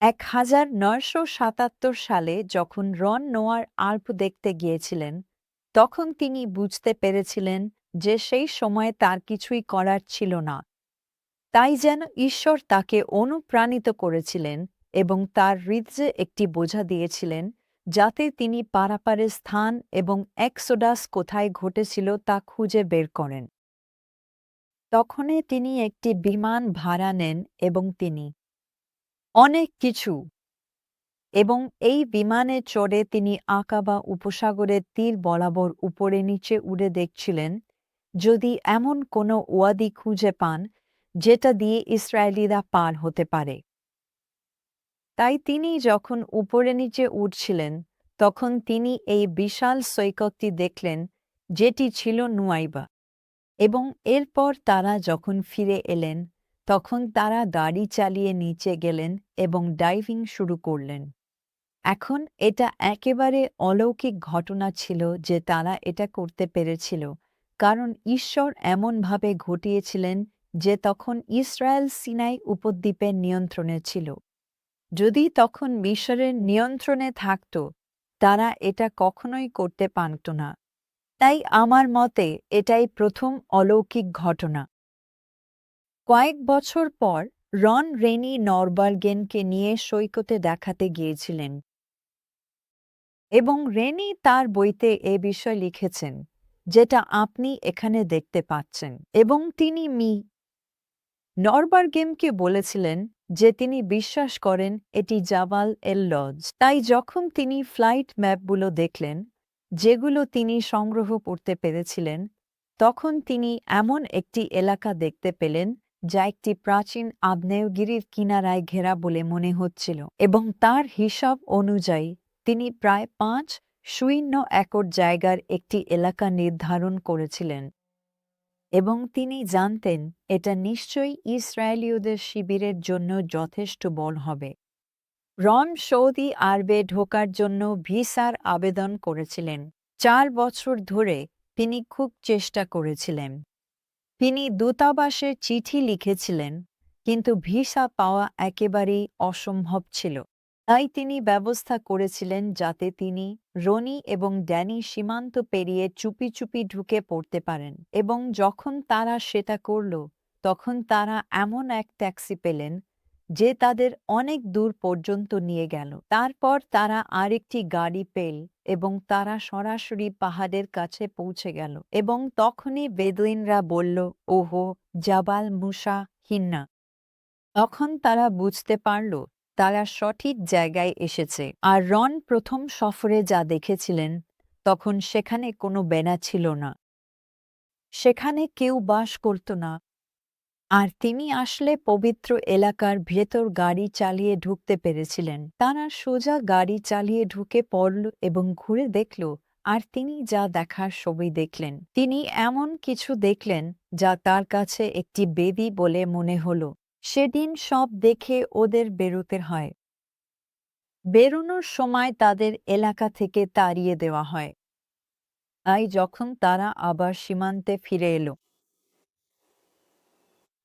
1977 সালে যখন রন নোয়ার আল্প দেখতে গিয়েছিলেন, তখন তিনি বুঝতে পেরেছিলেন যে সেই সময়ে তার কিছুই করার ছিল না। তাই যেন ঈশ্বর তাকে অনুপ্রাণিত করেছিলেন এবং তার হৃদয়ে একটি বোঝা দিয়েছিলেন, যাতে তিনি পারাপারের স্থান এবং এক্সোডাস কোথায় ঘটেছিল তা খুঁজে বের করেন। তখনই তিনি একটি বিমান ভাড়া নেন এবং তিনি অনেক কিছু এবং এই বিমানে চড়ে তিনি আকাবা উপসাগরের তীর বরাবর উপরে নিচে উড়ে দেখছিলেন যদি এমন কোনো ওয়াদি খুঁজে পান যেটা দিয়ে ইসরায়েলিরা পার হতে পারে। তাই তিনি যখন উপরে নিচে উঠছিলেন, তখন তিনি এই বিশাল সৈকতটি দেখলেন, যেটি ছিল নুয়াইবা। এবং এরপর তারা যখন ফিরে এলেন, তখন তারা গাড়ি চালিয়ে নিচে গেলেন এবং ডাইভিং শুরু করলেন। এখন এটা একেবারে অলৌকিক ঘটনা ছিল যে তারা এটা করতে পেরেছিল, কারণ ঈশ্বর এমনভাবে ঘটিয়েছিলেন যে তখন ইসরায়েল সিনাই উপদ্বীপের নিয়ন্ত্রণে ছিল। যদি তখন মিশরের নিয়ন্ত্রণে থাকত, তারা এটা কখনোই করতে পারত না। তাই আমার মতে এটাই প্রথম অলৌকিক ঘটনা। কয়েক বছর পর রন রেনি নরবার্গেনকে নিয়ে সৈকতে দেখাতে গিয়েছিলেন এবং রেনি তার বইতে এ বিষয় লিখেছেন, যেটা আপনি এখানে দেখতে পাচ্ছেন। এবং তিনি নরবার্গেমকে বলেছিলেন যে তিনি বিশ্বাস করেন এটি জাবাল এল লজ। তাই যখন তিনি ফ্লাইট ম্যাপগুলো দেখলেন, যেগুলো তিনি সংগ্রহ করতে পেরেছিলেন, তখন তিনি এমন একটি এলাকা দেখতে পেলেন যা একটি প্রাচীন আগ্নেয়গিরির কিনারায় ঘেরা বলে মনে হচ্ছিল এবং তার হিসাব অনুযায়ী তিনি প্রায় ৫.০ একর জায়গার একটি এলাকা নির্ধারণ করেছিলেন এবং তিনি জানতেন এটা নিশ্চয়ই ইসরায়েলীয়দের শিবিরের জন্য যথেষ্ট বড় হবে। রন সৌদি আরবে ঢোকার জন্য ভিসার আবেদন করেছিলেন। ৪ বছর ধরে তিনি খুব চেষ্টা করেছিলেন। তিনি দূতাবাসে চিঠি লিখেছিলেন, কিন্তু ভিসা পাওয়া একেবারেই অসম্ভব ছিল। তাই তিনি ব্যবস্থা করেছিলেন যাতে তিনি রনি এবং ড্যানি সীমান্ত পেরিয়ে চুপি চুপি ঢুকে পড়তে পারেন এবং যখন তারা সেটা করল, তখন তারা এমন এক ট্যাক্সি পেলেন যে তাদের অনেক দূর পর্যন্ত নিয়ে গেল। তারপর তারা আরেকটি গাড়ি পেল এবং তারা সরাসরি পাহাড়ের কাছে পৌঁছে গেল এবং তখনই বেদুইনরা বলল, ওহো, জাবাল মুসা হিন্না। তখন তারা বুঝতে পারল তারা সঠিক জায়গায় এসেছে। আর রন প্রথম সফরে যা দেখেছিলেন, তখন সেখানে কোনো বেড়া ছিল না, সেখানে কেউ বাস করত না। আর তিনি আসলে পবিত্র এলাকার ভেতর গাড়ি চালিয়ে ঢুকতে পেরেছিলেন। তারা সোজা গাড়ি চালিয়ে ঢুকে পড়ল এবং ঘুরে দেখল, আর তিনি যা দেখার সবই দেখলেন। তিনি এমন কিছু দেখলেন যা তার কাছে একটি বেদি বলে মনে হলো। সেদিন সব দেখে ওদের বেরোতে হয়। বেরোনোর সময় তাদের এলাকা থেকে তাড়িয়ে দেওয়া হয়। তাই যখন তারা আবার সীমান্তে ফিরে এলো,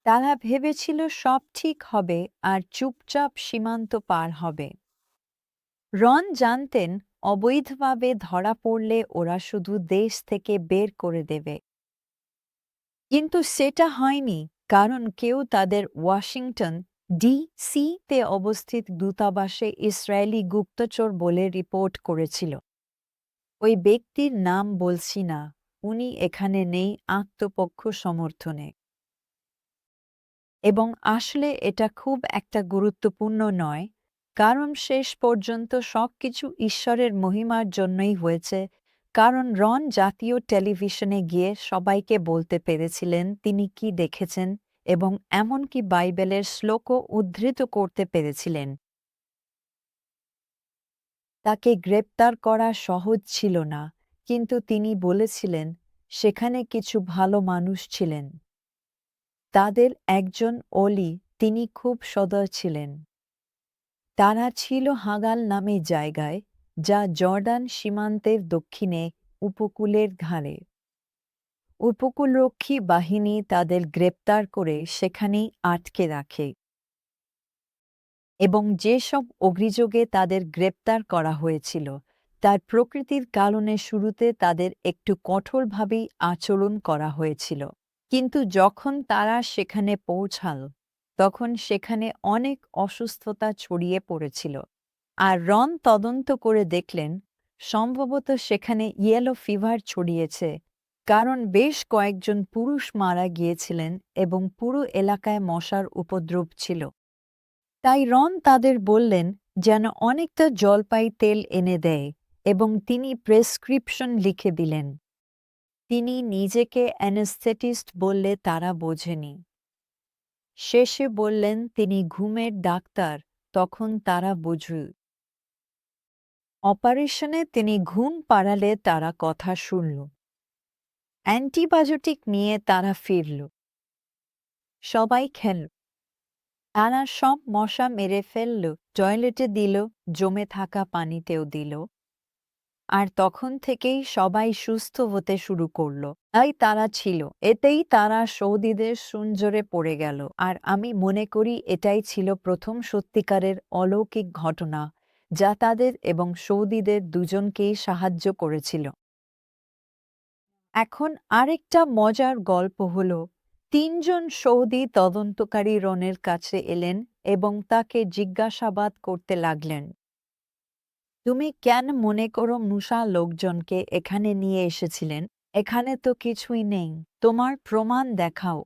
তারা ভেবেছিল সব ঠিক হবে আর চুপচাপ সীমান্ত পার হবে। রন জানতেন অবৈধভাবে ধরা পড়লে ওরা শুধু দেশ থেকে বের করে দেবে। কিন্তু সেটা হয়নি, কারণ কেউ তাদের ওয়াশিংটন ডি.সি.তে অবস্থিত দূতাবাসে ইসরায়েলি গুপ্তচর বলে রিপোর্ট করেছিল। ওই ব্যক্তির নাম বলছি না, উনি এখানে নেই আত্মপক্ষ সমর্থনে। এবং আসলে এটা খুব একটা গুরুত্বপূর্ণ নয়, কারণ শেষ পর্যন্ত সবকিছু ঈশ্বরের মহিমার জন্যই হয়েছে। কারণ রন জাতীয় টেলিভিশনে গিয়ে সবাইকে বলতে পেরেছিলেন তিনি কি দেখেছেন এবং এমনকি বাইবেলের শ্লোকও উদ্ধৃত করতে পেরেছিলেন। তাকে গ্রেপ্তার করা সহজ ছিল না, কিন্তু তিনি বলেছিলেন সেখানে কিছু ভালো মানুষ ছিলেন। তাদের একজন অলি, তিনি খুব সদয় ছিলেন। তারা ছিল হাগাল নামে জায়গায়, যা জর্ডান সীমান্তের দক্ষিণে উপকূলের ধারে। উপকূলরক্ষী বাহিনী তাদের গ্রেপ্তার করে সেখানেই আটকে রাখে এবং যেসব অভিযোগে তাদের গ্রেপ্তার করা হয়েছিল তার প্রকৃতির কারণে শুরুতে তাদের একটু কঠোরভাবেই আচরণ করা হয়েছিল। কিন্তু যখন তারা সেখানে পৌঁছাল তখন সেখানে অনেক অসুস্থতা ছড়িয়ে পড়েছিল। আর রন তদন্ত করে দেখলেন সম্ভবত সেখানে ইয়েলো ফিভার ছড়িয়েছে, কারণ বেশ কয়েকজন পুরুষ মারা গিয়েছিলেন এবং পুরো এলাকায় মশার উপদ্রব ছিল। তাই রন তাদের বললেন যেন অনেকটা জলপাই তেল এনে দেয় এবং তিনি প্রেসক্রিপশন লিখে দিলেন। তিনি নিজেকে অ্যানেস্থেটিস্ট বললে তারা বোঝেনি। শেষে বললেন তিনি ঘুমের ডাক্তার, তখন তারা বুঝল। অপারেশনে তিনি ঘুম পাড়ালে তারা কথা শুনল। অ্যান্টিবায়োটিক নিয়ে তারা ফিরল। সবাই খেল। তারা সব মশা মেরে ফেলল, টয়লেটে দিল, জমে থাকা পানিতেও দিল। আর তখন থেকেই সবাই সুস্থ হতে শুরু করল। তাই তারা ছিল। এতেই তারা সৌদিদের সুনজরে পড়ে গেল। আর আমি মনে করি এটাই ছিল প্রথম সত্যিকারের অলৌকিক ঘটনা যা তাদের এবং সৌদিদের দুজনকেই সাহায্য করেছিল। এখন আরেকটা মজার গল্প হল, তিনজন সৌদি তদন্তকারী রনের কাছে এলেন এবং তাকে জিজ্ঞাসাবাদ করতে লাগলেন, তুমি কেন মনে করো মুসা লোকজনকে এখানে নিয়ে এসেছিলেন? এখানে তো কিছুই নেই, তোমার প্রমাণ দেখাও।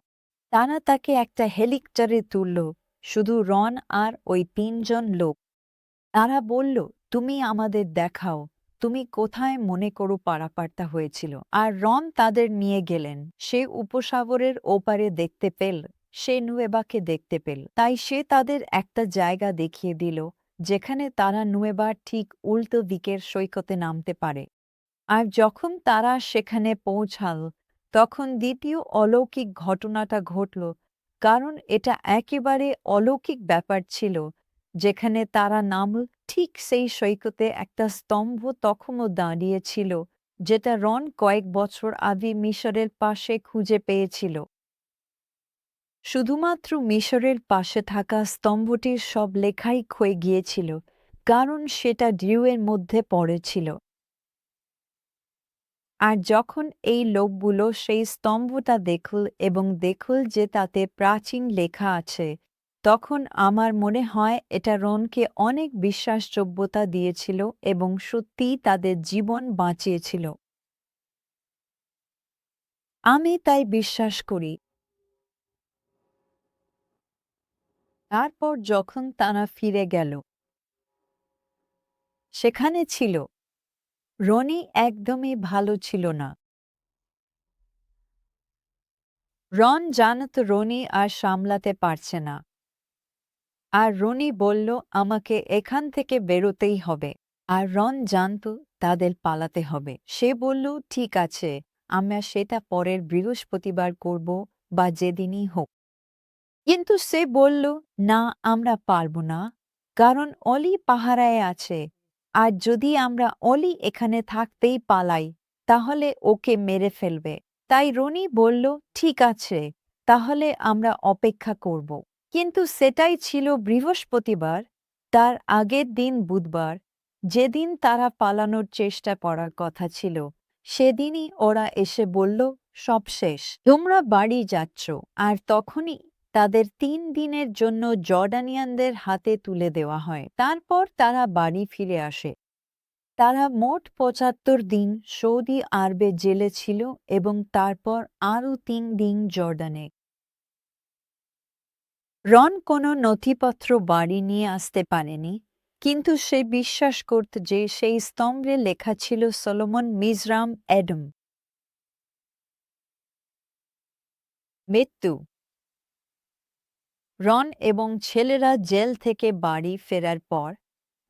তারা তাকে একটা হেলিকপ্টারে তুলল, শুধু রন আর ওই তিনজন লোক। তারা বলল, তুমি আমাদের দেখাও, তুমি কোথায় মনে করো পারাপারটা হয়েছিল। আর রন তাদের নিয়ে গেলেন। সে উপসাগরের ওপারে দেখতে পেল, সে নুয়েবাকে দেখতে পেল। তাই সে তাদের একটা জায়গা দেখিয়ে দিল যেখানে তারা নুয়েবার ঠিক উল্টো দিকের সৈকতে নামতে পারে। আর যখন তারা সেখানে পৌঁছাল তখন দ্বিতীয় অলৌকিক ঘটনাটা ঘটল, কারণ এটা একেবারে অলৌকিক ব্যাপার ছিল। যেখানে তারা নামল ঠিক সেই সৈকতে একটা স্তম্ভ তখনও দাঁড়িয়েছিল, যেটা রন কয়েক বছর আগে মিশরের পাশে খুঁজে পেয়েছিল। শুধুমাত্র মিশরের পাশে থাকা স্তম্ভটির সব লেখাই ক্ষয়ে গিয়েছিল, কারণ সেটা ডিউয়ের মধ্যে পড়েছিল। আর যখন এই লোকগুলো সেই স্তম্ভটা দেখল এবং দেখল যে তাতে প্রাচীন লেখা আছে, তখন আমার মনে হয় এটা রনকে অনেক বিশ্বাসযোগ্যতা দিয়েছিল এবং সত্যিই তাদের জীবন বাঁচিয়েছিল। আমি তাই বিশ্বাস করি। তারপর যখন তারা ফিরে গেল, সেখানে ছিল রনি একদমই ভালো ছিল না। রন জানত রনি আর সামলাতে পারছে না। আর রনি বলল, আমাকে এখান থেকে বেরোতেই হবে। আর রন জানত তাদের পালাতে হবে। সে বলল, ঠিক আছে, আমরা সেটা পরের বৃহস্পতিবার করব বা যেদিনই হোক। কিন্তু সে বলল, না, আমরা পারব না, কারণ অলি পাহারায় আছে। আর যদি আমরা অলি এখানে থাকতেই পালাই তাহলে ওকে মেরে ফেলবে। তাই রনি বলল, ঠিক আছে, তাহলে আমরা অপেক্ষা করব। কিন্তু সেটাই ছিল বৃহস্পতিবার। তার আগের দিন বুধবার, যেদিন তারা পালানোর চেষ্টা করার কথা ছিল, সেদিনই ওরা এসে বলল, সব শেষ, তোমরা বাড়ি যাচ্ছ। আর তখনই তাদের ৩ দিনের জন্য জর্ডানিয়ানদের হাতে তুলে দেওয়া হয়। তারপর তারা বাড়ি ফিরে আসে। তারা মোট ৭৫ দিন সৌদি আরবে জেলে ছিল এবং তারপর আরও ৩ দিন জর্ডানে। রন কোনো নথিপত্র বাড়ি নিয়ে আসতে পারেনি, কিন্তু সে বিশ্বাস করত যে সেই স্তম্ভে লেখা ছিল সলোমন মিজরাম এডম। মৃত্যু। রন এবং ছেলেরা জেল থেকে বাড়ি ফেরার পর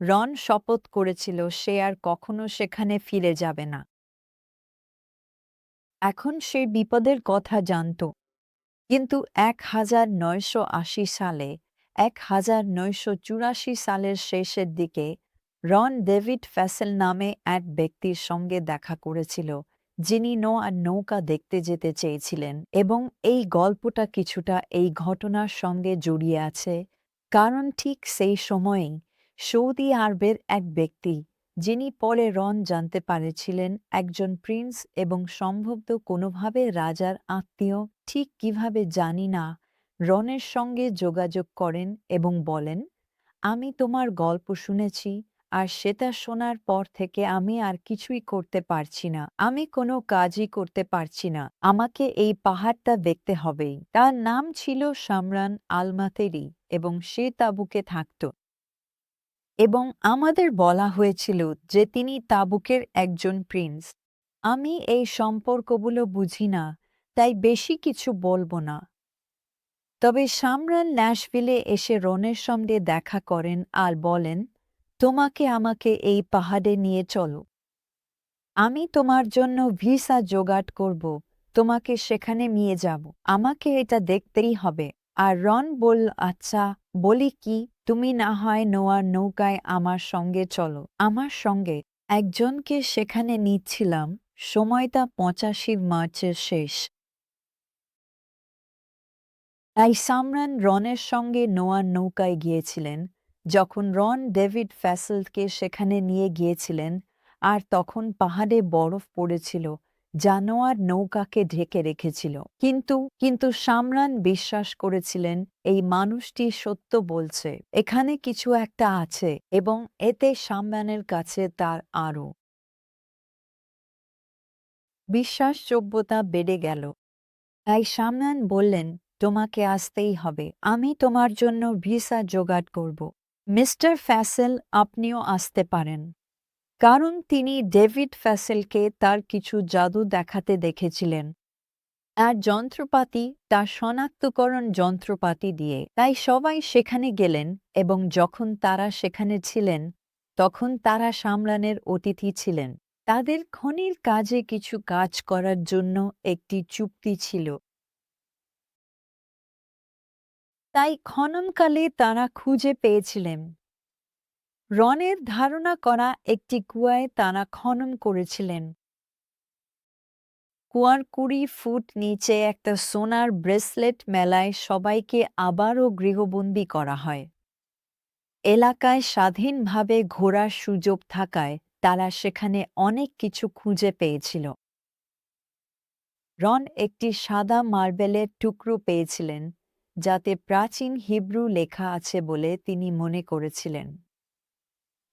রন শপথ করেছিল সে আর কখনো সেখানে ফিরে যাবে না। এখন সে বিপদের কথা জানত। কিন্তু ১৯৮০ সালে ১৯৮৪ সালের শেষের দিকে রন ডেভিড ফ্যাসেল নামে এক ব্যক্তির সঙ্গে দেখা করেছিল, যিনি নৌকা দেখতে যেতে চেয়েছিলেন। এবং এই গল্পটা কিছুটা এই ঘটনার সঙ্গে জড়িয়ে আছে, কারণ ঠিক সেই সময়েই সৌদি আরবের এক ব্যক্তি, যিনি পরে রন জানতে পারেছিলেন একজন প্রিন্স এবং সম্ভবত কোনোভাবে রাজার আত্মীয়, ঠিক কিভাবে জানি না, রনের সঙ্গে যোগাযোগ করেন এবং বলেন, আমি তোমার গল্প শুনেছি, আর সেটা শোনার পর থেকে আমি আর কিছুই করতে পারছি না। আমি কোনো কাজই করতে পারছি না। আমাকে এই পাহাড়টা দেখতে হবেই। তার নাম ছিল সামরান আল-মাতেরি এবং সে তাবুকে থাকত। এবং আমাদের বলা হয়েছিল যে তিনি তাবুকের একজন প্রিন্স। আমি এই সম্পর্কগুলো বুঝি না, তাই বেশি কিছু বলবো না। তবে সামরান ন্যাশভিলে এসে রনের সঙ্গে দেখা করেন আর বলেন, তোমাকে আমাকে এই পাহাড়ে নিয়ে চলো। আমি তোমার জন্য ভিসা জোগাড় করব, তোমাকে সেখানে নিয়ে যাব। আমাকে এটা দেখতেই হবে। আর রন বলল, আচ্ছা, বলি কি, তুমি না হয় নোয়ার নৌকায় আমার সঙ্গে চলো। আমার সঙ্গে একজনকে সেখানে নিচ্ছিলাম। সময়টা ৮৫ মার্চের শেষ। তাই সামরান রনের সঙ্গে নোয়ার নৌকায় গিয়েছিলেন। যখন রন ডেভিড ফ্যাসেলকে সেখানে নিয়ে গিয়েছিলেন, আর তখন পাহাড়ে বরফ পড়েছিল, যা নোয়ার নৌকাকে ঢেকে রেখেছিল। কিন্তু সামরান বিশ্বাস করেছিলেন এই মানুষটি সত্য বলছে, এখানে কিছু একটা আছে, এবং এতে সামরানের কাছে তার আরও বিশ্বাসযোগ্যতা বেড়ে গেল। তাই সামরান বললেন, তোমাকে আসতেই হবে। আমি তোমার জন্য ভিসা জোগাড় করব। মিস্টার ফ্যাসেল, আপনিও আসতে পারেন। কারণ তিনি ডেভিড ফ্যাসেলকে তার কিছু জাদু দেখাতে দেখেছিলেন। আর যন্ত্রপাতি, তার শনাক্তকরণ যন্ত্রপাতি দিয়ে। তাই সবাই সেখানে গেলেন, এবং যখন তারা সেখানে ছিলেন, তখন তারা সামরানের অতিথি ছিলেন। তাদের খনির কাজে কিছু কাজ করার জন্য একটি চুক্তি ছিল। তাই খননকালে তারা খুঁজে পেয়েছিলেন। রনের ধারণা করা একটি কুয়ায় তারা খনন করেছিলেন। কুয়ার ২০ ফুট নিচে একটা সোনার ব্রেসলেট মেলায় সবাইকে আবারও গৃহবন্দী করা হয়। এলাকায় স্বাধীনভাবে ঘোরার সুযোগ থাকায় তারা সেখানে অনেক কিছু খুঁজে পেয়েছিল। রন একটি সাদা মার্বেলের টুকরো পেয়েছিলেন, যাতে প্রাচীন হিব্রু লেখা আছে বলে তিনি মনে করেছিলেন।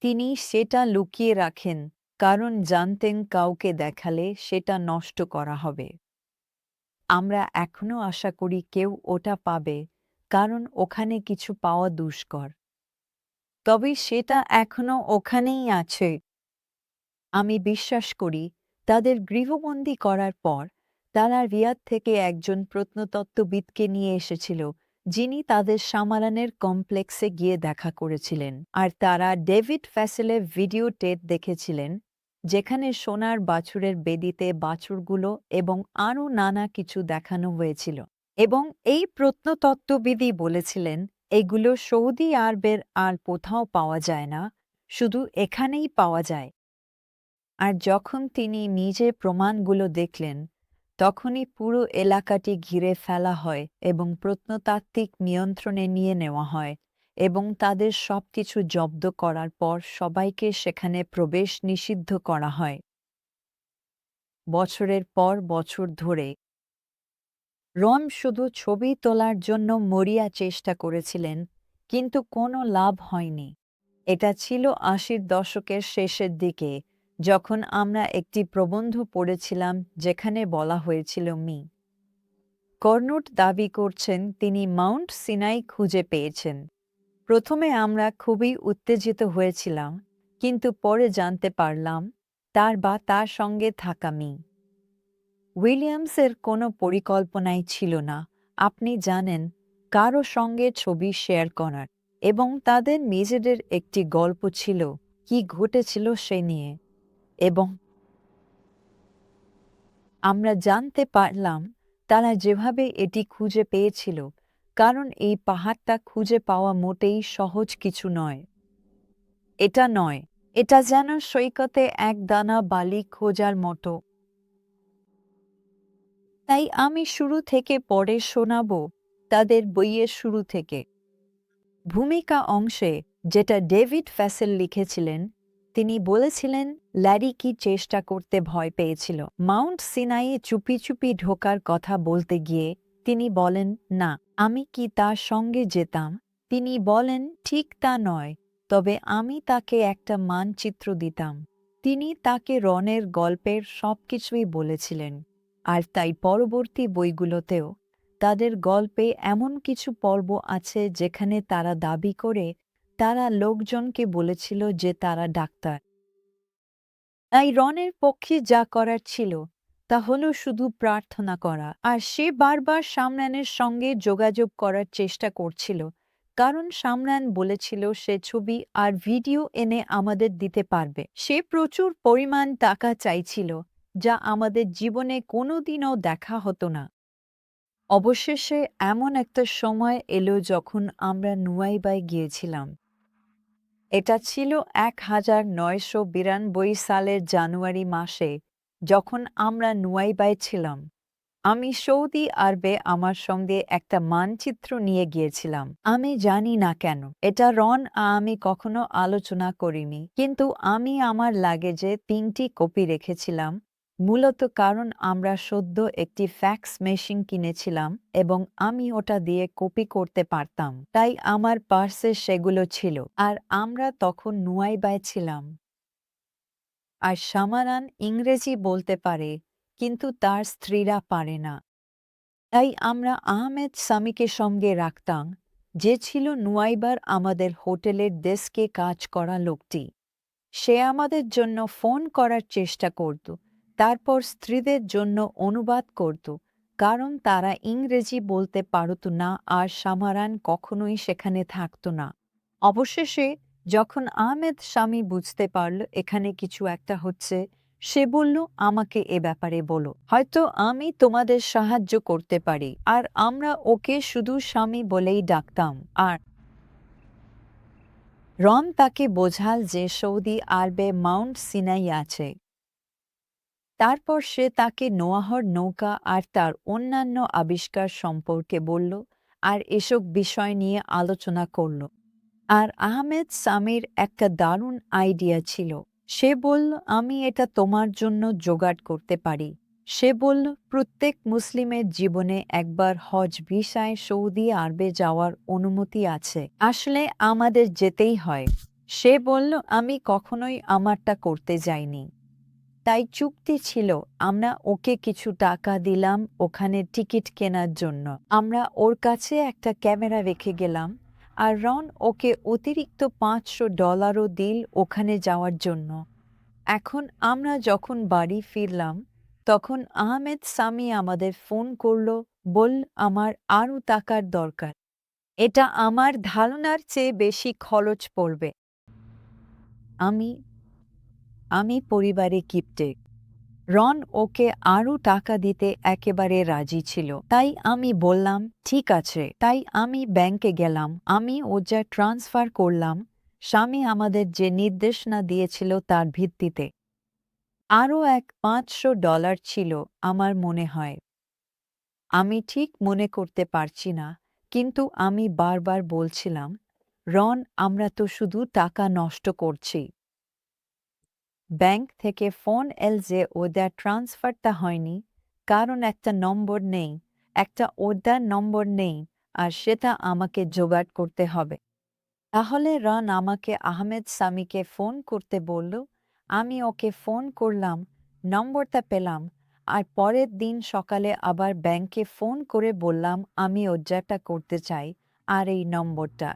তিনি সেটা লুকিয়ে রাখেন, কারণ জানতেন কাউকে দেখালে সেটা নষ্ট করা হবে। আমরা এখনও আশা করি কেউ ওটা পাবে, কারণ ওখানে কিছু পাওয়া দুষ্কর। তবে সেটা এখনও ওখানেই আছে। আমি বিশ্বাস করি, তাদের গৃহবন্দী করার পর তারা রিয়াদ থেকে একজন প্রত্নতত্ত্ববিদকে নিয়ে এসেছিল, যিনি তাদের সামারানের কমপ্লেক্সে গিয়ে দেখা করেছিলেন। আর তারা ডেভিড ফ্যাসেলের ভিডিও টেপ দেখেছিলেন, যেখানে সোনার বাছুরের বেদিতে বাছুরগুলো এবং আরও নানা কিছু দেখানো হয়েছিল। এবং এই প্রত্নতত্ত্ববিদই বলেছিলেন, এগুলো সৌদি আরবের আর কোথাও পাওয়া যায় না, শুধু এখানেই পাওয়া যায়। আর যখন তিনি নিজে প্রমাণগুলো দেখলেন, তখনই পুরো এলাকাটি ঘিরে ফেলা হয় এবং প্রত্নতাত্ত্বিক নিয়ন্ত্রণে নিয়ে নেওয়া হয়, এবং তাদের সবকিছু জব্দ করার পর সবাইকে সেখানে প্রবেশ নিষিদ্ধ করা হয়। বছরের পর বছর ধরে রন শুধু ছবি তোলার জন্য মরিয়া চেষ্টা করেছিলেন, কিন্তু কোনো লাভ হয়নি। এটা ছিল ৮০ দশকের শেষের দিকে, যখন আমরা একটি প্রবন্ধ পড়েছিলাম যেখানে বলা হয়েছিল কর্নুট দাবি করছেন তিনি মাউন্ট সিনাই খুঁজে পেয়েছেন। প্রথমে আমরা খুবই উত্তেজিত হয়েছিলাম, কিন্তু পরে জানতে পারলাম তার সঙ্গে থাকা উইলিয়ামসের কোনো পরিকল্পনাই ছিল না, আপনি জানেন, কারো সঙ্গে ছবি শেয়ার করার, এবং তাদের নিজেদের একটি গল্প ছিল কি ঘটেছিল সে নিয়ে। এবং আমরা জানতে পারলাম তারা যেভাবে এটি খুঁজে পেয়েছিল, কারণ এই পাহাড়টা খুঁজে পাওয়া মোটেই সহজ কিছু নয়। এটা নয়, এটা যেন সৈকতে এক দানা বালি খোঁজার মতো। তাই আমি শুরু থেকে পড়ে শোনাব, তাদের বইয়ের শুরু থেকে। ভূমিকা অংশে যেটা ডেভিড ফ্যাসেল লিখেছিলেন, তিনি বলেছিলেন ল্যারি কি চেষ্টা করতে ভয় পেয়েছিল। মাউন্ট সিনাইয়ে চুপি চুপি ঢোকার কথা বলতে গিয়ে তিনি বলেন, না, আমি কি তার সঙ্গে যেতাম? তিনি বলেন, ঠিক তা নয়, তবে আমি তাকে একটা মানচিত্র দিতাম। তিনি তাকে রনের গল্পের সবকিছুই বলেছিলেন, আর তাই পরবর্তী বইগুলোতেও তাদের গল্পে এমন কিছু পর্ব আছে যেখানে তারা দাবি করে তারা লোকজনকে বলেছিল যে তারা ডাক্তার। তাই রনের পক্ষে যা করার ছিল তা হলো শুধু প্রার্থনা করা, আর সে বারবার সামরানের সঙ্গে যোগাযোগ করার চেষ্টা করছিল, কারণ সামরান বলেছিল সে ছবি আর ভিডিও এনে আমাদের দিতে পারবে। সে প্রচুর পরিমাণ টাকা চাইছিল, যা আমাদের জীবনে কোনোদিনও দেখা হতো না। অবশেষে এমন একটা সময় এলো যখন আমরা নুয়াইবায় গিয়েছিলাম। এটা ছিল 1992 সালের জানুয়ারি মাসে, যখন আমরা নুয়াইবায় ছিলাম। আমি সৌদি আরবে আমার সঙ্গে একটা মানচিত্র নিয়ে গিয়েছিলাম। আমি জানি না কেন এটা রন আমি কখনো আলোচনা করিনি, কিন্তু আমি আমার লাগেজে 3টি কপি রেখেছিলাম, মূলত কারণ আমরা সদ্য একটি ফ্যাক্স মেশিন কিনেছিলাম এবং আমি ওটা দিয়ে কপি করতে পারতাম, তাই আমার পার্সে সেগুলো ছিল। আর আমরা তখন নুয়াইবায় ছিলাম। আর সামারান ইংরেজি বলতে পারে, কিন্তু তার স্ত্রীরা পারে না। তাই আমরা আহমেদ সামিকে সঙ্গে রাখতাম, যে ছিল নুয়াইবার আমাদের হোটেলের ডেস্কে কাজ করা লোকটি। সে আমাদের জন্য ফোন করার চেষ্টা করত, তারপর স্ত্রীদের জন্য অনুবাদ করত, কারণ তারা ইংরেজি বলতে পারত না আর সামারান কখনোই সেখানে থাকত না। অবশেষে যখন আহমেদ স্বামী বুঝতে পারল এখানে কিছু একটা হচ্ছে, সে বলল, আমাকে এ ব্যাপারে বলো, হয়তো আমি তোমাদের সাহায্য করতে পারি। আর আমরা ওকে শুধু স্বামী বলেই ডাকতাম। আর রন তাকে বোঝাল যে সৌদি আরবে মাউন্ট সিনাই আছে। তারপর সে তাকে নোয়াহর নৌকা আর তার অন্যান্য আবিষ্কার সম্পর্কে বলল আর এসব বিষয় নিয়ে আলোচনা করল। আর আহমেদ সামির একটা দারুণ আইডিয়া ছিল। সে বলল, আমি এটা তোমার জন্য জোগাড় করতে পারি। সে বলল, প্রত্যেক মুসলিমের জীবনে একবার হজ ভিসায় সৌদি আরবে যাওয়ার অনুমতি আছে। আসলে আমাদের যেতেই হয়। সে বলল, আমি কখনোই আমারটা করতে যাইনি। তাই চুক্তি ছিল, আমরা ওকে কিছু টাকা দিলাম ওখানে টিকিট কেনার জন্য। আমরা ওর কাছে একটা ক্যামেরা রেখে গেলাম, আর রন ওকে অতিরিক্ত $500ও দিল ওখানে যাওয়ার জন্য। এখন আমরা যখন বাড়ি ফিরলাম, তখন আহমেদ সামি আমাদের ফোন করল, বলল, আমার আরও টাকার দরকার। এটা আমার ধারণার চেয়ে বেশি খরচ পড়বে। আমি আমি পরিবারে কিপ্টে। রন ওকে আরও টাকা দিতে একেবারে রাজি ছিল। তাই আমি বললাম, ঠিক আছে। তাই আমি ব্যাংকে গেলাম, আমি ওটা ট্রান্সফার করলাম স্বামী আমাদের যে নির্দেশনা দিয়েছিল তার ভিত্তিতে। আরও এক $500 ছিল আমার মনে হয়। আমি ঠিক মনে করতে পারছি না, কিন্তু আমি বারবার বলছিলাম, রন, আমরা তো শুধু টাকা নষ্ট করছি। ব্যাংক থেকে ফোন এল যে ওদের ট্রান্সফারটা হয়নি, কারণ একটা নম্বর নেই, একটা ওদের নম্বর নেই, আর সেটা আমাকে জোগাড় করতে হবে। তাহলে রন আমাকে আহমেদ সামিকে ফোন করতে বলল। আমি ওকে ফোন করলাম, নম্বরটা পেলাম, আর পরের দিন সকালে আবার ব্যাংকে ফোন করে বললাম আমি ওজাটা করতে চাই আর এই নম্বরটা।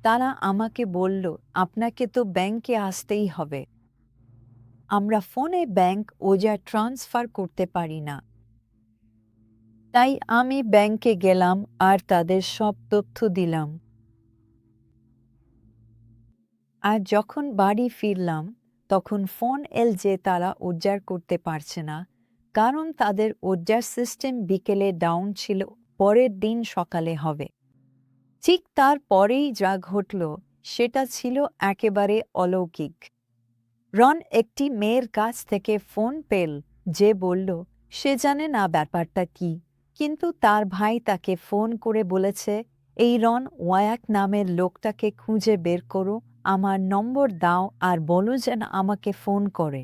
তারা আমাকে বলল, আপনাকে তো ব্যাংকে আসতেই হবে। আমরা ফোনে ব্যাংক ওজা ট্রান্সফার করতে পারি না। তাই আমি ব্যাংকে গেলাম আর তাদের সব তথ্য দিলাম। আর যখন বাড়ি ফিরলাম, তখন ফোন এল যে তারা উদ্ধার করতে পারছে না, কারণ তাদের উদ্ধার সিস্টেম বিকেলে ডাউন ছিল, পরের দিন সকালে হবে। ঠিক তারপরেই যা ঘটল সেটা ছিল একেবারে অলৌকিক। রন একটি মেয়ের কাছ থেকে ফোন পেল, যে বলল সে জানে না ব্যাপারটা কি, কিন্তু তার ভাই তাকে ফোন করে বলেছে এই রন ওয়াক নামের লোকটাকে খুঁজে বের করো, আমার নম্বর দাও আর বলো যেন আমাকে ফোন করে।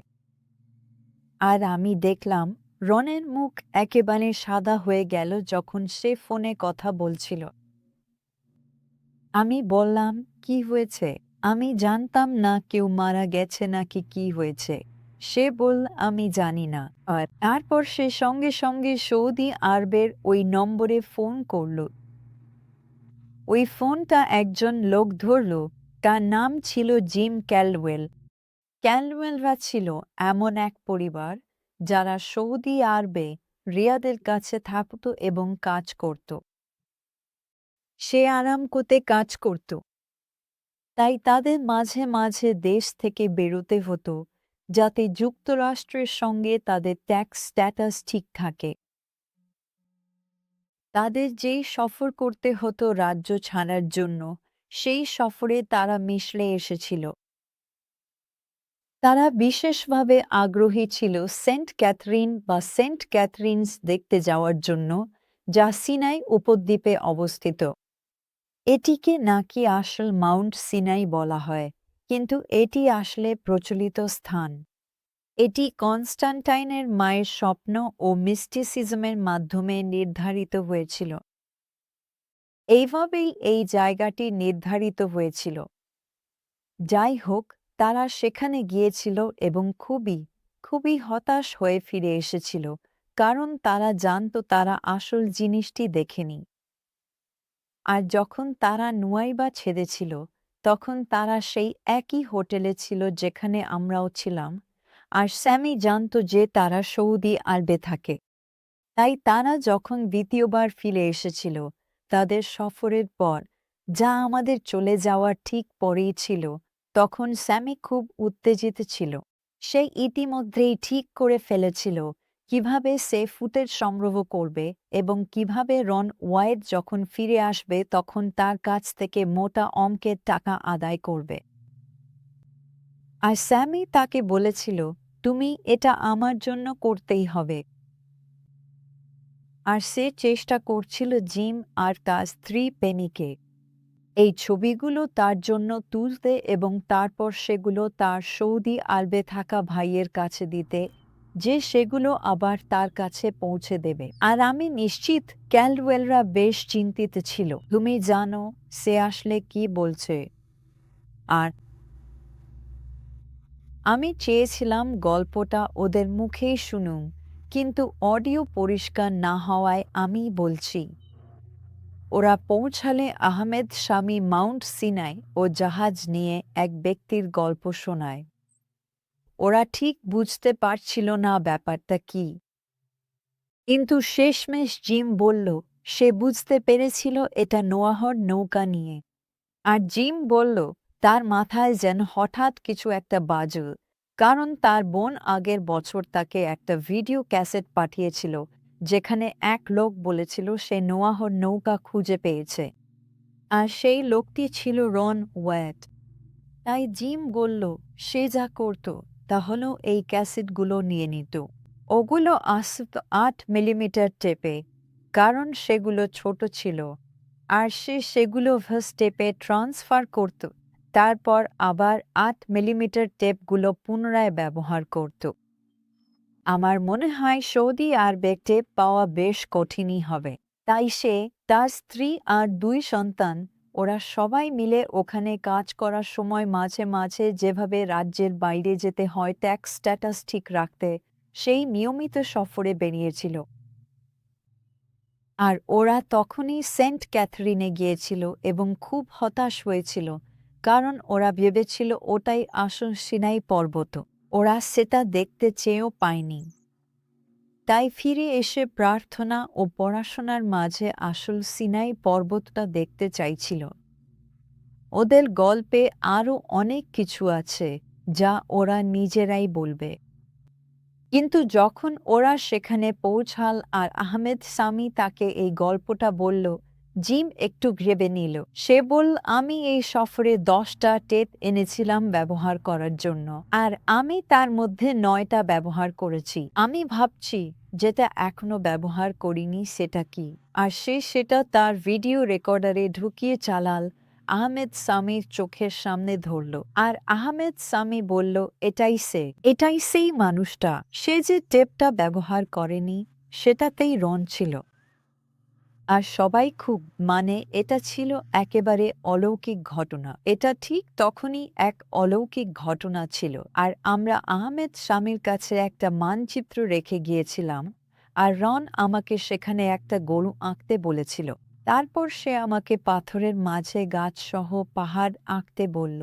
আর আমি দেখলাম রনের মুখ একেবারে সাদা হয়ে গেল যখন সে ফোনে কথা বলছিল। আমি বললাম, কি হয়েছে? আমি জানতাম না কেউ মারা গেছে নাকি কি হয়েছে। সে বলল, আমি জানি না। আর তারপর সে সঙ্গে সঙ্গে সৌদি আরবের ওই নম্বরে ফোন করল। ওই ফোনটা একজন লোক ধরল, তার নাম ছিল জিম ক্যালওয়েল। ক্যালওয়েলরা ছিল এমন এক পরিবার যারা সৌদি আরবে রিয়াদের কাছে থাকত এবং কাজ করত। সে আরাম করতে কাজ করত, তাই তাদের মাঝে মাঝে দেশ থেকে বেরোতে হতো যাতে যুক্তরাষ্ট্রের সঙ্গে তাদের ট্যাক্স স্ট্যাটাস ঠিক থাকে। তাদের যেই সফর করতে হতো রাজ্য ছাড়ার জন্য, সেই সফরে তারা মিশলে এসেছিল। তারা বিশেষভাবে আগ্রহী ছিল সেন্ট ক্যাথরিন বা সেন্ট ক্যাথরিনস দেখতে যাওয়ার জন্য, যা সিনাই উপদ্বীপে অবস্থিত। এটিকে নাকি আসল মাউন্ট সিনাই বলা হয়, কিন্তু এটি আসলে প্রচলিত স্থান। এটি কনস্টান্টাইনের মায়ের স্বপ্ন ও মিস্টিসিজমের মাধ্যমে নির্ধারিত হয়েছিল। এইভাবেই এই জায়গাটি নির্ধারিত হয়েছিল। যাই হোক, তারা সেখানে গিয়েছিল এবং খুবই হতাশ হয়ে ফিরে এসেছিল, কারণ তারা জানত তারা আসল জিনিসটি দেখেনি। আর যখন তারা নুয়াইবা ছেড়েছিল, তখন তারা সেই একই হোটেলে ছিল যেখানে আমরাও ছিলাম, আর স্যামি জানত যে তারা সৌদি আরবে থাকে। তাই তারা যখন দ্বিতীয়বার ফিরে এসেছিল তাদের সফরের পর, যা আমাদের চলে যাওয়ার ঠিক পরেই ছিল, তখন স্যামি খুব উত্তেজিত ছিল। সে ইতিমধ্যেই ঠিক করে ফেলেছিল কিভাবে সে ফুটেজ সংগ্রহ করবে এবং কিভাবে রন ওয়াইড যখন ফিরে আসবে তখন তার কাছ থেকে মোটা অঙ্কের টাকা আদায় করবে। আর স্যামি তাকে বলেছিল, তুমি এটা আমার জন্য করতেই হবে। আর সে চেষ্টা করছিল জিম আর তার স্ত্রী পেনিকে এই ছবিগুলো তার জন্য তুলতে এবং তারপর সেগুলো তার সৌদি আরবে থাকা ভাইয়ের কাছে দিতে, যে সেগুলো আবার তার কাছে পৌঁছে দেবে। আর আমি নিশ্চিত ক্যালওয়েলরা বেশ চিন্তিত ছিল। তুমি জানো সে আসলে কি বলছে। আর আমি চেয়েছিলাম গল্পটা ওদের মুখেই শুনুন, কিন্তু অডিও পরিষ্কার না হওয়ায় আমি বলছি। ওরা পৌঁছালে আহমেদ শামী মাউন্ট সিনাই ও জাহাজ নিয়ে এক ব্যক্তির গল্প শোনায়। ওরা ঠিক বুঝতে পারছিল না ব্যাপারটা কি, কিন্তু শেষমেশ জিম বলল সে বুঝতে পেরেছিল এটা নোয়াহর নৌকা নিয়ে। আর জিম বলল তার মাথায় যেন হঠাৎ কিছু একটা বাজল, কারণ তার বোন আগের বছর তাকে একটা ভিডিও ক্যাসেট পাঠিয়েছিল যেখানে এক লোক বলেছিল সে নোয়াহর নৌকা খুঁজে পেয়েছে, আর সেই লোকটি ছিল রন ওয়াট। তাই জিম বলল সে যা করত তা হলো এই ক্যাসেটগুলো নিয়ে নিত। ওগুলো আসত 8 মিলিমিটার টেপে, কারণ সেগুলো ছোট ছিল, আর সে সেগুলো ভাস টেপে ট্রান্সফার করত, তারপর আবার 8 মিলিমিটার টেপগুলো পুনরায় ব্যবহার করত। আমার মনে হয় সৌদি আরবে টেপ পাওয়া বেশ কঠিনই হবে। তাই সে, তার স্ত্রী আর 2 সন্তান, ওরা সবাই মিলে ওখানে কাজ করার সময় মাঝে মাঝে যেভাবে রাজ্যের বাইরে যেতে হয় ট্যাক্স স্ট্যাটাস ঠিক রাখতে, সেই নিয়মিত সফরে বেরিয়েছিল। আর ওরা তখনই সেন্ট ক্যাথরিনে গিয়েছিল এবং খুব হতাশ হয়েছিল, কারণ ওরা ভেবেছিল ওটাই আসল সিনাই পর্বত। ওরা সেটা দেখতে চেয়েও পায়নি। তাই ফিরে এসে প্রার্থনা ও পড়াশোনার মাঝে আসল সিনাই পর্বতটা দেখতে চাইছিল। ওদের গল্পে আরও অনেক কিছু আছে যা ওরা নিজেরাই বলবে। কিন্তু যখন ওরা সেখানে পৌঁছাল আর আহমেদ সামি তাকে এই গল্পটা বলল, জিম একটু ভেবে নিল। সে বলল, আমি এই সফরে 10টা টেপ এনেছিলাম ব্যবহার করার জন্য, আর আমি তার মধ্যে 9টা ব্যবহার করেছি। আমি ভাবছি যেটা এখনো ব্যবহার করিনি সেটা কি। আর সে সেটা তার ভিডিও রেকর্ডারে ঢুকিয়ে চালাল আহমেদ সামির চোখের সামনে ধরল। আর আহমেদ সামি বলল, এটাই সেই মানুষটা। সে যে টেপটা ব্যবহার করেনি সেটাতেই রন ছিল। আর সবাই খুব এটা ছিল একেবারে অলৌকিক ঘটনা। এটা ঠিক তখনই এক অলৌকিক ঘটনা ছিল। আর আমরা আহমেদ শামির কাছে একটা মানচিত্র রেখে গিয়েছিলাম, আর রন আমাকে সেখানে একটা গরু আঁকতে বলেছিল। তারপর সে আমাকে পাথরের মাঝে গাছসহ পাহাড় আঁকতে বলল।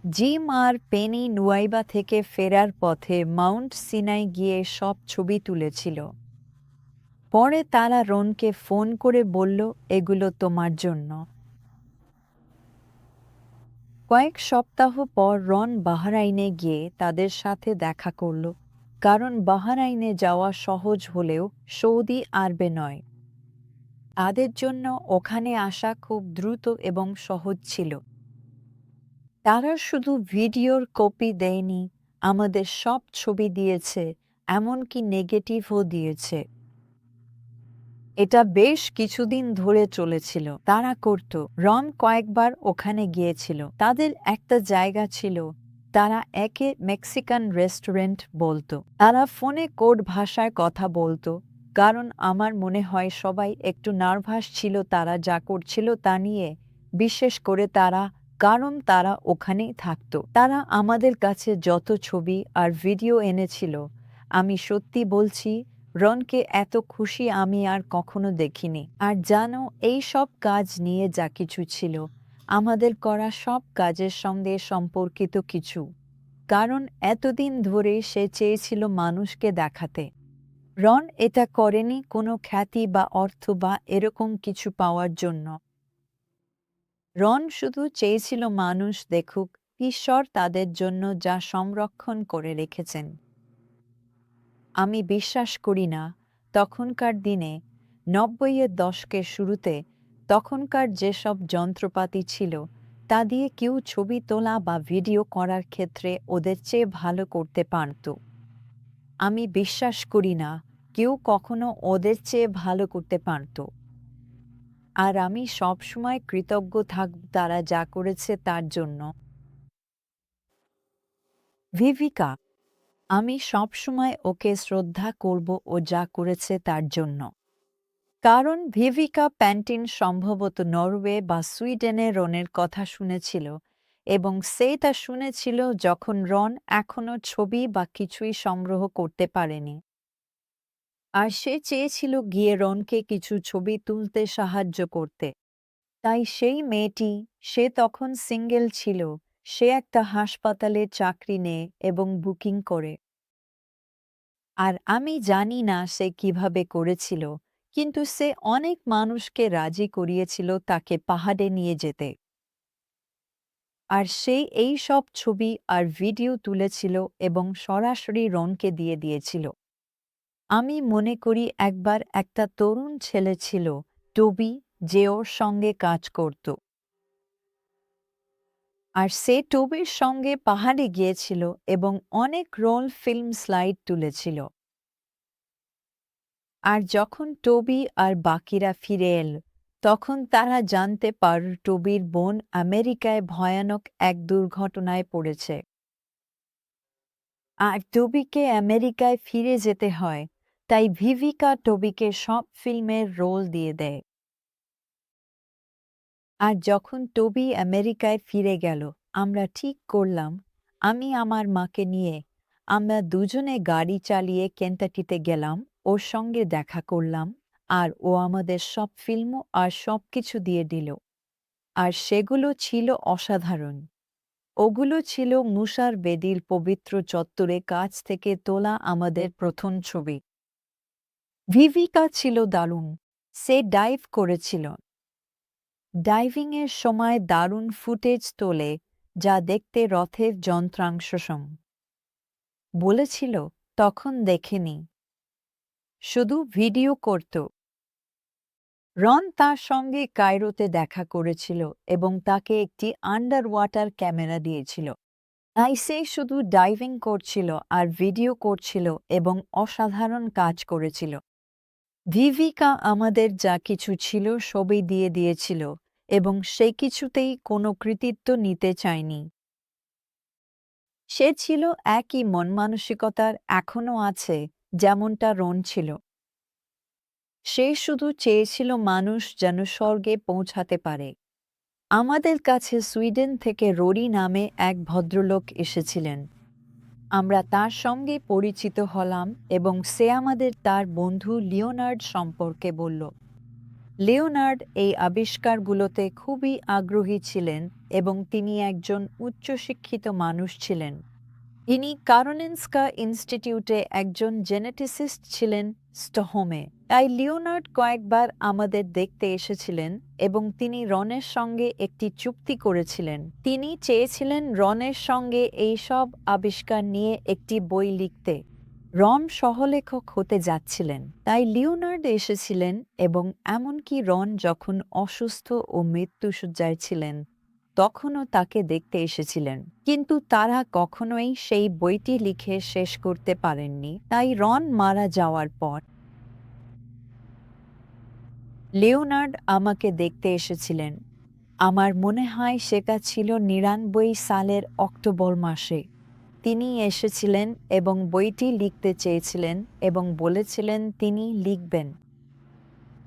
জিম আর পেনি নুয়াইবা থেকে ফেরার পথে মাউন্ট সিনাই গিয়ে সব ছবি তুলেছিল। পরে তারা রনকে ফোন করে বলল, এগুলো তোমার জন্য। কয়েক সপ্তাহ পর রন বাহরাইনে গিয়ে তাদের সাথে দেখা করল, কারণ বাহরাইনে যাওয়া সহজ হলেও সৌদি আরবে নয়। তাদের জন্য ওখানে আসা খুব দ্রুত এবং সহজ ছিল। তারা শুধু ভিডিওর কপি দেয়নি, আমাদের সব ছবি দিয়েছে, এমনকি নেগেটিভও দিয়েছে। এটা বেশ কিছুদিন ধরে চলেছিল। তারা করত, রন কয়েকবার ওখানে গিয়েছিল। তাদের একটা জায়গা ছিল, তারা একে মেক্সিকান রেস্টুরেন্ট বলতো। তারা ফোনে কোড ভাষায় কথা বলতো, কারণ আমার মনে হয় সবাই একটু নার্ভাস ছিল তারা যা করছিল তা নিয়ে, বিশেষ করে তারা, কারণ তারা ওখানেই থাকতো। তারা আমাদের কাছে যত ছবি আর ভিডিও এনেছিল, আমি সত্যি বলছি, রনকে এত খুশি আমি আর কখনো দেখিনি। আর জানো, এই সব কাজ নিয়ে যা কিছু ছিল, আমাদের করা সব কাজের সঙ্গে সম্পর্কিত কিছু, কারণ এতদিন ধরে সে চেয়েছিল মানুষকে দেখাতে। রন এটা করেনি কোনো খ্যাতি বা অর্থ বা এরকম কিছু পাওয়ার জন্য। রন শুধু চেয়েছিল মানুষ দেখুক ঈশ্বর তাদের জন্য যা সংরক্ষণ করে রেখেছেন। আমি বিশ্বাস করি না তখনকার দিনে, 90-এর দশকের শুরুতে, তখনকার যেসব যন্ত্রপাতি ছিল তা দিয়ে কেউ ছবি তোলা বা ভিডিও করার ক্ষেত্রে ওদের চেয়ে ভালো করতে পারত। আমি বিশ্বাস করি না কেউ কখনো ওদের চেয়ে ভালো করতে পারত। আর আমি সবসময় কৃতজ্ঞ থাকব তারা যা করেছে তার জন্য। ভিভিকা, আমি সবসময় ওকে শ্রদ্ধা করব ও যা করেছে তার জন্য। কারণ ভিভিকা প্যান্টিন সম্ভবত নরওয়ে বা সুইডেনে রনের কথা শুনেছিল, এবং সেটা শুনেছিল যখন রন এখনো ছবি বা কিছুই সংগ্রহ করতে পারেনি। আর সে চেয়েছিল গিয়ে রনকে কিছু ছবি তুলতে সাহায্য করতে। তাই সেই মেয়েটি, সে তখন সিঙ্গেল ছিল, সে একটা হাসপাতালে চাকরি নেয় এবং বুকিং করে। আর আমি জানি না সে কিভাবে করেছিল, কিন্তু সে অনেক মানুষকে রাজি করিয়েছিল তাকে পাহাড়ে নিয়ে যেতে। আর সে এই সব ছবি আর ভিডিও তুলেছিল এবং সরাসরি রনকে দিয়ে দিয়েছিল। আমি মনে করি একবার একটা তরুণ ছেলে ছিল, টবি, যে ওর সঙ্গে কাজ করত। আর সে টবির সঙ্গে পাহাড়ে গিয়েছিল এবং অনেক রোল ফিল্ম স্লাইড তুলেছিল। আর যখন টবি আর বাকিরা ফিরে এল, তখন তারা জানতে পারল টবির বোন আমেরিকায় ভয়ানক এক দুর্ঘটনায় পড়েছে। আর টবিকে আমেরিকায় ফিরে যেতে হয়, তাই ভিভিকা টবিকে সব ফিল্মের রোল দিয়ে দেয়। আর যখন টবি আমেরিকায় ফিরে গেল, আমরা ঠিক করলাম, আমি আমার মাকে নিয়ে, আমরা দুজনে গাড়ি চালিয়ে কেন্টাকিতে গেলাম, ওর সঙ্গে দেখা করলাম, আর ও আমাদের সব ফিল্ম আর সব কিছু দিয়ে দিল। আর সেগুলো ছিল অসাধারণ। ওগুলো ছিল মুসার বেদির পবিত্র চত্বরে কাছ থেকে তোলা আমাদের প্রথম ছবি। ভিভিকা ছিল দারুণ। সে ডাইভ করেছিল। ডাইভিংয়ের সময় দারুণ ফুটেজ তোলে, যা দেখতে রথের যন্ত্রাংশ সম। বলেছিল তখন দেখেনি, শুধু ভিডিও করত। রন তার সঙ্গে কায়রোতে দেখা করেছিল এবং তাকে একটি আন্ডার ওয়াটার ক্যামেরা দিয়েছিল। তাই সে শুধু ডাইভিং করছিল আর ভিডিও করছিল এবং অসাধারণ কাজ করেছিল। ভিভিকা আমাদের যা কিছু ছিল সবই দিয়ে দিয়েছিল এবং সে কিছুতেই কোনো কৃতিত্ব নিতে চায়নি। সে ছিল একই মন মানসিকতার, এখনও আছে যেমনটা রন ছিল। সে শুধু চেয়েছিল মানুষ যেন স্বর্গে পৌঁছাতে পারে। আমাদের কাছে সুইডেন থেকে রোরি নামে এক ভদ্রলোক এসেছিলেন। আমরা তার সঙ্গে পরিচিত হলাম এবং সে আমাদের তার বন্ধু লিওনার্ড সম্পর্কে বলল। লিওনার্ড এই আবিষ্কারগুলোতে খুবই আগ্রহী ছিলেন এবং তিনি একজন উচ্চশিক্ষিত মানুষ ছিলেন। তিনি কারোলিনস্কা ইনস্টিটিউটে একজন জেনেটিসিস্ট ছিলেন স্টকহোমে। তাই লিওনার্ড কয়েকবার আমাদের দেখতে এসেছিলেন এবং তিনি রনের সঙ্গে একটি চুক্তি করেছিলেন। তিনি চেয়েছিলেন রনের সঙ্গে এই সব আবিষ্কার নিয়ে একটি বই লিখতে। রন সহলেখক হতে যাচ্ছিলেন, তাই লিওনার্ড এসেছিলেন এবং এমনকি রন যখন অসুস্থ ও মৃত্যুশয্যায় ছিলেন তখনও তাকে দেখতে এসেছিলেন। কিন্তু তারা কখনোই সেই বইটি লিখে শেষ করতে পারেননি। তাই রন মারা যাওয়ার পর লিওনার্ড আমাকে দেখতে এসেছিলেন। আমার মনে হয় সেটা ছিল ৯৯ সালের অক্টোবর মাসে। তিনি এসেছিলেন এবং বইটি লিখতে চেয়েছিলেন এবং বলেছিলেন তিনি লিখবেন।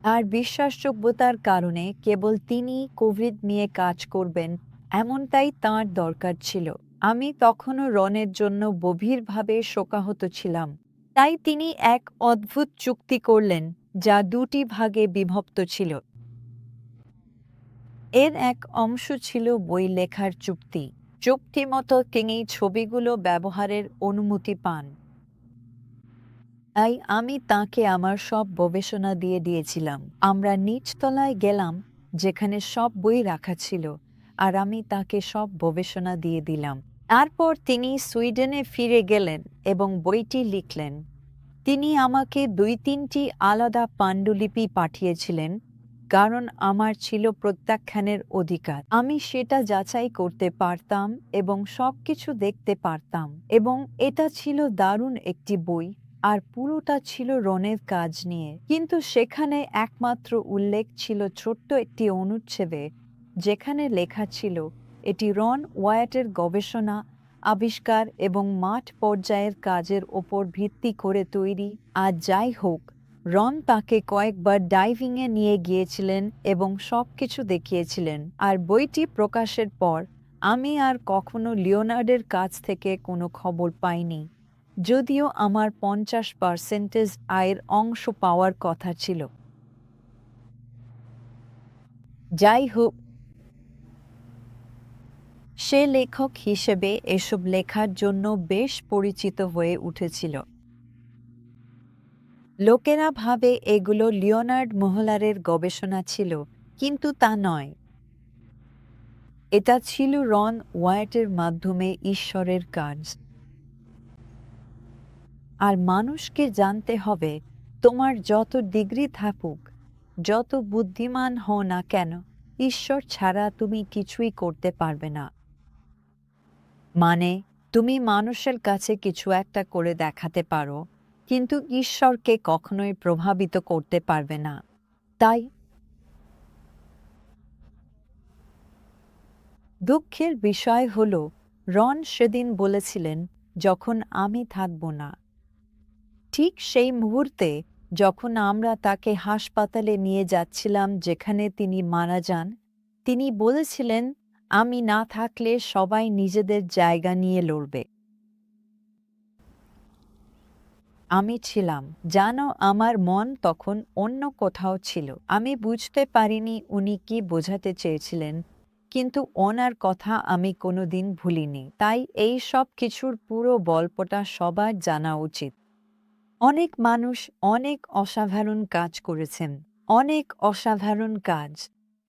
আর বিশ্বাসযোগ্যতার কারণে কেবল তিনি কোভিড নিয়ে কাজ করবেন এমনটাই তাঁর দরকার ছিল। আমি তখনও রনের জন্য গভীরভাবে শোকাহত ছিলাম। তাই তিনি এক অদ্ভুত চুক্তি করলেন যা দুটি ভাগে বিভক্ত ছিল। এর এক অংশ ছিল বই লেখার চুক্তি। চুক্তি মতো তিনি ছবিগুলো ব্যবহারের অনুমতি পান। তাই আমি তাকে আমার সব গবেষণা দিয়ে দিয়েছিলাম। আমরা নিচতলায় গেলাম যেখানে সব বই রাখা ছিল, আর আমি তাকে সব গবেষণা দিয়ে দিলাম। তারপর তিনি সুইডেনে ফিরে গেলেন এবং বইটি লিখলেন। তিনি আমাকে ২-৩টি আলাদা পাণ্ডুলিপি পাঠিয়েছিলেন, কারণ আমার ছিল প্রত্যাখ্যানের অধিকার। আমি সেটা যাচাই করতে পারতাম এবং সবকিছু দেখতে পারতাম, এবং এটা ছিল দারুণ একটি বই, আর পুরোটা ছিল রনের কাজ নিয়ে। কিন্তু সেখানে একমাত্র উল্লেখ ছিল ছোট্ট একটি অনুচ্ছেদে, যেখানে লেখা ছিল এটি রন ওয়ায়াটের গবেষণা, আবিষ্কার এবং মাঠ পর্যায়ের কাজের ওপর ভিত্তি করে তৈরি। আর যাই হোক, রন তাকে কয়েকবার ডাইভিংয়ে নিয়ে গিয়েছিলেন এবং সবকিছু দেখিয়েছিলেন। আর বইটি প্রকাশের পর আমি আর কখনো লিওনার্ডের কাছ থেকে কোনো খবর পাইনি, যদিও আমার ৫০% আয়ের অংশ পাওয়ার কথা ছিল। যাই হোক, সে লেখক হিসেবে এসব লেখার জন্য বেশ পরিচিত হয়ে উঠেছিল। লোকেরা ভাবে এগুলো লিওনার্ড মোহলারের গবেষণা ছিল, কিন্তু তা নয়। এটা ছিল রন ওয়ায়াটের মাধ্যমে ঈশ্বরের কাজ। আর মানুষকে জানতে হবে, তোমার যত ডিগ্রি থাকুক, যত বুদ্ধিমান হও না কেন, ঈশ্বর ছাড়া তুমি কিছুই করতে পারবে না। মানে, তুমি মানুষের কাছে কিছু একটা করে দেখাতে পারো, কিন্তু ঈশ্বরকে কখনোই প্রভাবিত করতে পারবে না। তাই দুঃখের বিষয় হল, রন সেদিন বলেছিলেন যখন আমি থাকব না। ঠিক সেই মুহূর্তে যখন আমরা তাকে হাসপাতালে নিয়ে যাচ্ছিলাম যেখানে তিনি মারা যান, তিনি বলেছিলেন আমি না থাকলে সবাই নিজেদের জায়গা নিয়ে লড়বে। আমি ছিলাম, জানো, আমার মন তখন অন্য কোথাও ছিল। আমি বুঝতে পারিনি উনি কি বোঝাতে চেয়েছিলেন, কিন্তু ওনার কথা আমি কোনোদিন ভুলিনি। তাই এই সব কিছুর পুরো গল্পটা সবার জানা উচিত। অনেক মানুষ অনেক অসাধারণ কাজ করেছেন, অনেক অসাধারণ কাজ।